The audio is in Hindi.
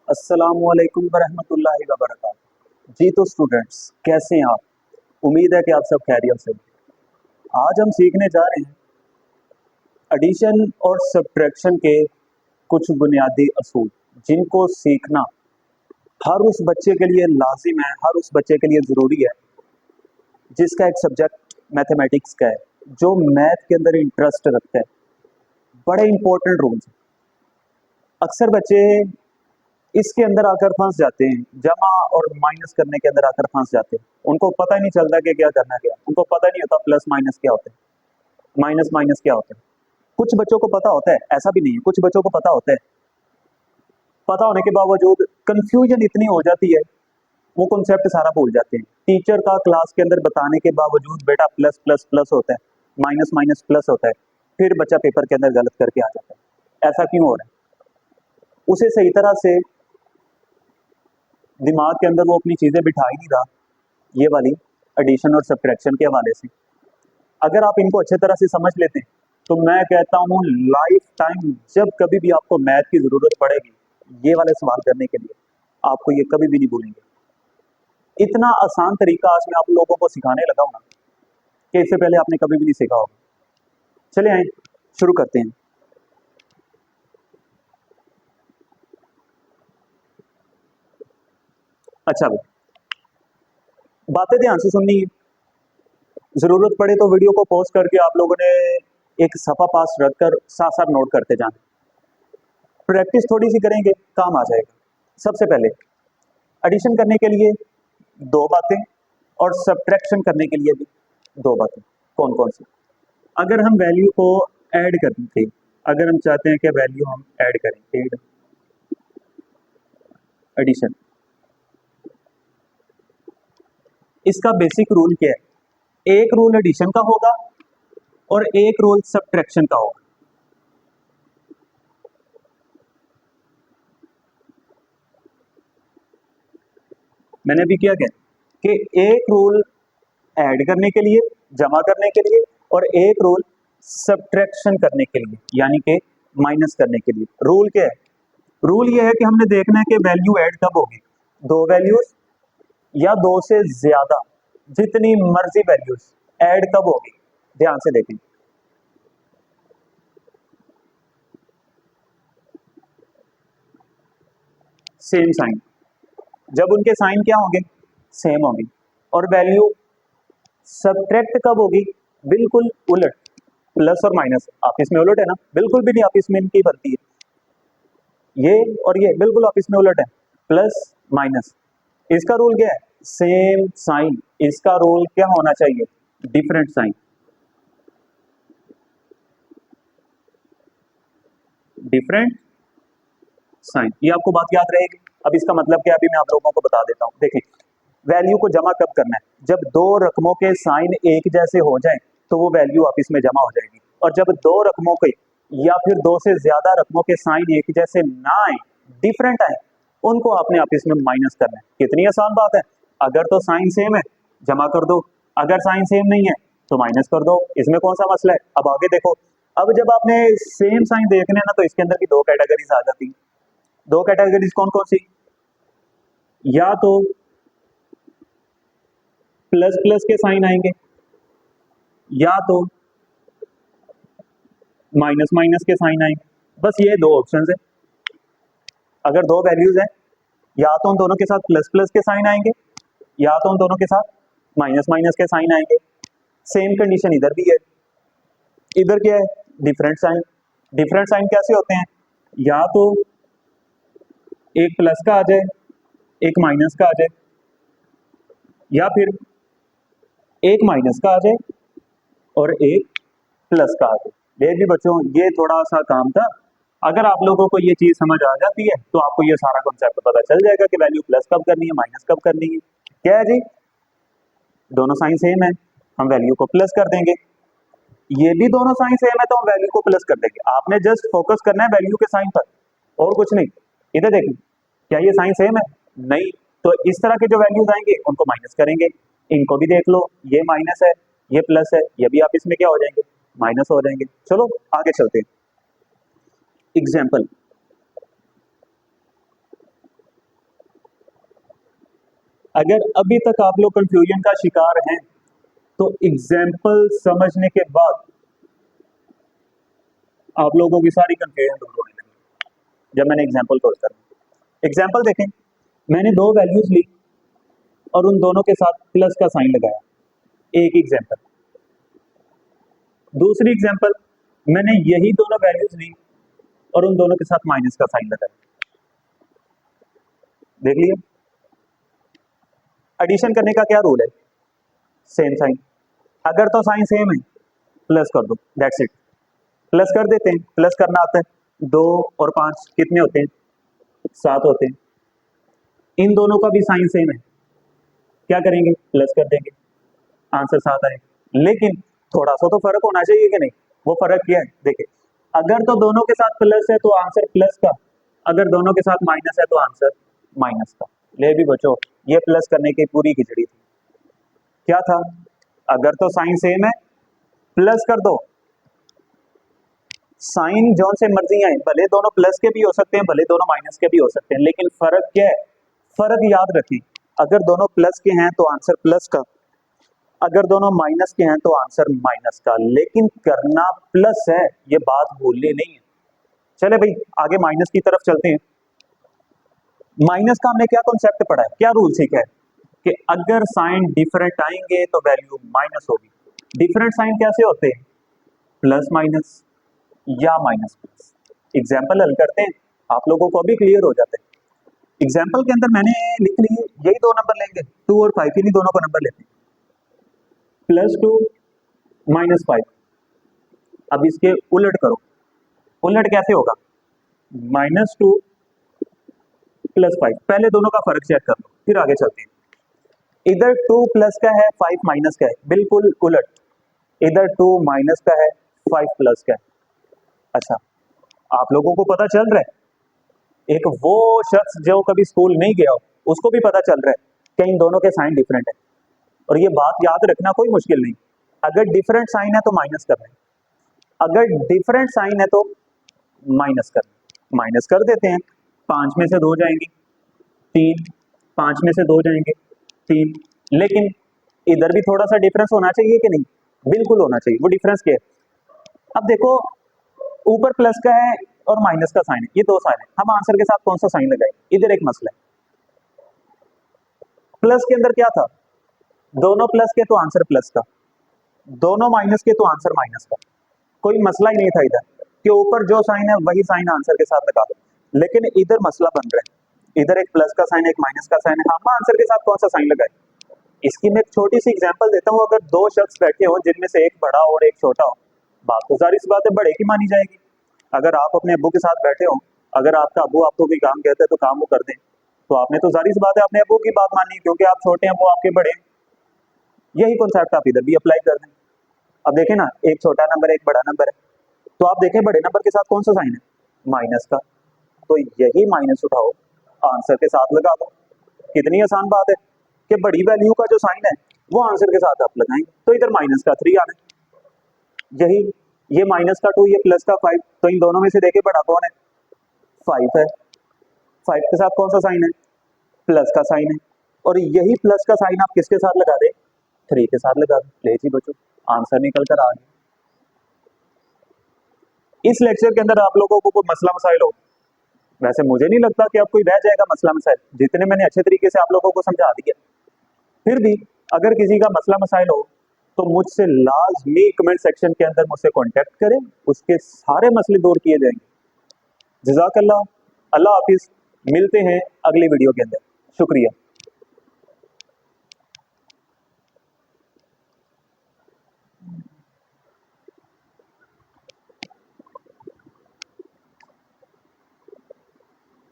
अस्सलामुअलैकुम वरहमतुल्लाहि वबरकातुहू। जी तो स्टूडेंट्स, कैसे हैं आप? उम्मीद है कि आप सब खैरियत से हैं। आज हम सीखने जा रहे हैं एडिशन और सब्ट्रैक्शन के कुछ बुनियादी असूल, जिनको सीखना हर उस बच्चे के लिए लाजिम है, हर उस बच्चे के लिए ज़रूरी है जिसका एक सब्जेक्ट मैथमेटिक्स का है, जो मैथ के अंदर इंटरेस्ट रखता है। बड़े इंपॉर्टेंट रूल्स। अक्सर बच्चे इसके अंदर आकर फंस जाते हैं, जमा और माइनस करने के अंदर आकर फंस जाते हैं। उनको पता ही नहीं चलता कि क्या करना क्या, उनको पता नहीं होता प्लस माइनस क्या होता है, माइनस माइनस क्या होता है। कुछ बच्चों को पता होता है, ऐसा भी नहीं है, कुछ बच्चों को पता होता है। पता होने के बावजूद कंफ्यूजन इतनी हो जाती है, वो कॉन्सेप्ट सारा भूल जाते हैं। टीचर का क्लास के अंदर बताने के बावजूद बेटा प्लस प्लस प्लस होता है, माइनस माइनस प्लस होता है, फिर बच्चा पेपर के अंदर गलत करके आ जाता है। ऐसा क्यों हो रहा है? उसे सही तरह से दिमाग के अंदर वो अपनी चीज़ें बिठा ही नहीं रहा, ये वाली एडिशन और सब्ट्रैक्शन के हवाले से। अगर आप इनको अच्छे तरह से समझ लेते हैं तो मैं कहता हूँ लाइफ टाइम जब कभी भी आपको मैथ की ज़रूरत पड़ेगी, ये वाले सवाल करने के लिए आपको ये कभी भी नहीं भूलेंगे। इतना आसान तरीका आज मैं आप लोगों को सिखाने लगा हूँ ना, कि इससे पहले आपने कभी भी नहीं सीखा होगा। चले आए शुरू करते हैं। अच्छा भाई, बातें ध्यान से सुननी है। ज़रूरत पड़े तो वीडियो को पॉज करके आप लोगों ने एक सफ़ा पास रखकर साथ साथ नोट करते जाना। प्रैक्टिस थोड़ी सी करेंगे, काम आ जाएगा। सबसे पहले एडिशन करने के लिए दो बातें और सब्ट्रैक्शन करने के लिए भी दो बातें। कौन कौन सी? अगर हम वैल्यू को ऐड करते, अगर हम चाहते हैं कि वैल्यू हम ऐड करें, ऐड एडिशन, इसका बेसिक रूल क्या है? एक रूल एडिशन का होगा और एक रूल सब्ट्रैक्शन का होगा। मैंने अभी क्या कहा कि एक रूल ऐड करने के लिए, जमा करने के लिए, और एक रूल सब्ट्रैक्शन करने के लिए, यानी कि माइनस करने के लिए। रूल क्या है? रूल ये है कि हमने देखना है कि वैल्यू ऐड कब होगी, दो वैल्यूज या दो से ज्यादा, जितनी मर्जी वैल्यूज ऐड कब होगी। ध्यान से देखें, सेम साइन, जब उनके साइन क्या होंगे? सेम होंगे। और वैल्यू सब्ट्रैक्ट कब होगी? बिल्कुल उलट। प्लस और माइनस आपस में उलट है ना, बिल्कुल भी नहीं आपस में इनकी बनती है। ये और ये बिल्कुल आपस में उलट है, प्लस माइनस। इसका रूल क्या है? Same sign. इसका रूल क्या होना चाहिए? Different sign. डिफरेंट साइन, ये आपको बात याद रहेगी। अब इसका मतलब क्या, अभी मैं आप लोगों को बता देता हूँ। देखिए, वैल्यू को जमा कब करना है? जब दो रकमों के साइन एक जैसे हो जाएं तो वो वैल्यू आपस में जमा हो जाएगी। और जब दो रकमों के या फिर दो से ज्यादा रकमों के साइन एक जैसे ना आए, डिफरेंट आए, उनको आपने आपस में माइनस करना है। कितनी आसान बात है। अगर तो साइन सेम है, जमा कर दो। अगर साइन सेम नहीं है तो माइनस कर दो। इसमें कौन सा मसला है? अब आगे देखो। अब जब आपने सेम साइन देखने ना, तो इसके अंदर की दो कैटेगरीज आ जाती हैं। दो कैटेगरीज कौन कौन सी? या तो प्लस प्लस के साइन आएंगे, या तो माइनस माइनस के साइन आएंगे। बस ये दो ऑप्शन है। अगर दो वैल्यूज हैं, या तो उन दोनों के साथ प्लस प्लस के साइन आएंगे, या तो उन दोनों के साथ माइनस माइनस के साइन आएंगे। सेम कंडीशन इधर भी है। इधर क्या है? Different sign. डिफरेंट साइन कैसे होते हैं? या तो एक प्लस का आ जाए, एक माइनस का आ जाए, या फिर एक माइनस का आ जाए और एक प्लस का आ जाए। देख भी बच्चों, ये थोड़ा सा काम था। अगर आप लोगों को ये चीज समझ आ जाती है तो आपको ये सारा कॉन्सेप्ट पता चल जाएगा कि वैल्यू प्लस कब करनी है, माइनस कब करनी है। क्या है जी? दोनों साइन सेम है, हम वैल्यू को प्लस कर देंगे। ये भी दोनों साइन सेम है तो हम वैल्यू को प्लस कर देंगे। आपने जस्ट फोकस करना है वैल्यू के साइन पर, और कुछ नहीं। इधर देखिए, क्या ये साइन सेम है? नहीं। तो इस तरह के जो वैल्यूज आएंगे उनको माइनस करेंगे। इनको भी देख लो, ये माइनस है, ये प्लस है, ये भी आप इसमें क्या हो जाएंगे? माइनस हो जाएंगे। चलो आगे चलते हैं। एग्जाम्पल, अगर अभी तक आप लोग कंफ्यूजन का शिकार हैं तो एग्जाम्पल समझने के बाद आप लोगों की सारी कंफ्यूजन दूर होने लगी जब मैंने एग्जाम्पल को करा। एग्जाम्पल देखें, मैंने दो वैल्यूज ली और उन दोनों के साथ प्लस का साइन लगाया, एक एग्जाम्पल। दूसरी एग्जाम्पल, मैंने यही दोनों वैल्यूज ली और उन दोनों के साथ माइनस का साइन लगाया। देख लिया, एडिशन करने का क्या रूल है, सेम साइन। अगर तो साइन सेम है प्लस कर दो, दैट्स इट। प्लस कर देते हैं, प्लस करना आता है। 2 और 5 कितने होते हैं, 7 होते हैं। इन दोनों का भी साइन सेम है, क्या करेंगे, प्लस कर देंगे, आंसर 7 आएगा। लेकिन थोड़ा सा तो फर्क होना चाहिए कि नहीं, वो फर्क क्या है, देखिए, अगर तो दोनों के साथ प्लस है तो आंसर प्लस का, अगर दोनों के साथ माइनस है तो आंसर माइनस का। ले भी बच्चों, ये प्लस करने की पूरी खिचड़ी थी। क्या था, अगर तो साइन सेम है प्लस कर दो, साइन जौन से मर्जी आए, भले दोनों प्लस के भी हो सकते हैं, भले दोनों माइनस के भी हो सकते हैं, लेकिन फर्क क्या है, फर्क याद रखें। अगर दोनों प्लस के हैं तो आंसर प्लस का, अगर दोनों माइनस के हैं तो आंसर माइनस का, लेकिन करना प्लस है, ये बात भूलनी नहीं है। चले भाई आगे माइनस की तरफ चलते हैं। माइनस का हमने क्या कॉन्सेप्ट पढ़ा है, क्या रूल सीखा है कि अगर साइन डिफरेंट आएंगे तो वैल्यू माइनस होगी। डिफरेंट साइन कैसे होते हैं, प्लस माइनस या माइनस प्लस। एग्जाम्पल हल करते हैं, आप लोगों को भी क्लियर हो जाता है। एग्जाम्पल के अंदर मैंने लिख ली, यही दो नंबर लेंगे, 2 और 5, इन्हीं दोनों को नंबर लेते हैं, +2 -5। अब इसके उलट करो, उलट कैसे होगा, -2 +5। पहले दोनों का फर्क चेक कर लो, फिर आगे चलते हैं। इधर 2 प्लस का है, 5 माइनस का है, बिल्कुल उलट, इधर 2 माइनस का है, 5 प्लस का है। अच्छा, आप लोगों को पता चल रहा है, एक वो शख्स जो कभी स्कूल नहीं गया हो उसको भी पता चल रहा है कि इन दोनों के साइन डिफरेंट है। और ये बात याद रखना कोई मुश्किल नहीं, अगर डिफरेंट साइन है तो माइनस करना है, अगर डिफरेंट साइन है तो माइनस करना है। माइनस कर देते हैं, 5 में से 2 जाएंगे 3, 5 में से 2 जाएंगे 3, लेकिन इधर भी थोड़ा सा डिफरेंस होना चाहिए कि नहीं, बिल्कुल होना चाहिए। वो डिफरेंस क्या है, अब देखो ऊपर प्लस का है और माइनस का साइन है, ये दो साइन है, हम आंसर के साथ कौन सा साइन लगाए, इधर एक मसला है। प्लस के अंदर क्या था, दोनों प्लस के तो आंसर प्लस का, दोनों माइनस के तो आंसर माइनस का, कोई मसला ही नहीं था इधर कि ऊपर जो साइन है वही साइन आंसर के साथ लगा दो। लेकिन इधर मसला बन रहा है, इधर एक प्लस का साइन है, एक माइनस का साइन है, हम आंसर के साथ कौन सा साइन लगाए। इसकी मैं एक छोटी सी एग्जांपल देता हूँ, अगर दो शख्स बैठे हो जिनमें से एक बड़ा और एक छोटा हो, बात तो जाहिर सी बात है बड़े की मानी जाएगी। अगर आप अपने अब्बू के साथ बैठे हो, अगर आपका अब्बू आपको कोई काम कहते हैं तो काम वो कर दें, तो आपने तो जाहिर सी बात है अपने अब्बू की बात माननी, क्योंकि आप छोटे हैं वो आपके बड़े हैं। यही कॉन्सेप्ट आप इधर भी अप्लाई कर दें। अब देखें ना, एक छोटा नंबर है एक बड़ा नंबर है, तो आप देखें बड़े नंबर के साथ कौन सा साइन है, माइनस का, तो यही माइनस उठाओ आंसर के साथ लगा दो। कितनी आसान बात है कि बड़ी वैल्यू का जो साइन है वो आंसर के साथ आप लगाएंगे, तो इधर माइनस का 3 आना है। यही ये माइनस का 2, ये प्लस का 5, तो इन दोनों में से देखिए बड़ा कौन है, 5 है। 5 के साथ कौन सा साइन है, प्लस का साइन है, और यही प्लस का साइन आप किसके साथ लगा दें, 3 के साथ लगा दें। ले जी बच्चों, आंसर निकल कर आ गया। इस लेक्चर के अंदर आप लोगों को कोई मसला मसाइल हो, वैसे मुझे नहीं लगता कि अब कोई रह जाएगा मसला मसाइल, जितने मैंने अच्छे तरीके से आप लोगों को समझा दिया। फिर भी अगर किसी का मसला मसाइल हो तो मुझसे लाजमी कमेंट सेक्शन के अंदर मुझसे कांटेक्ट करें, उसके सारे मसले दूर किए जाएंगे। जज़ाकल्लाह, अल्लाह हाफिज, मिलते हैं अगली वीडियो के अंदर, शुक्रिया।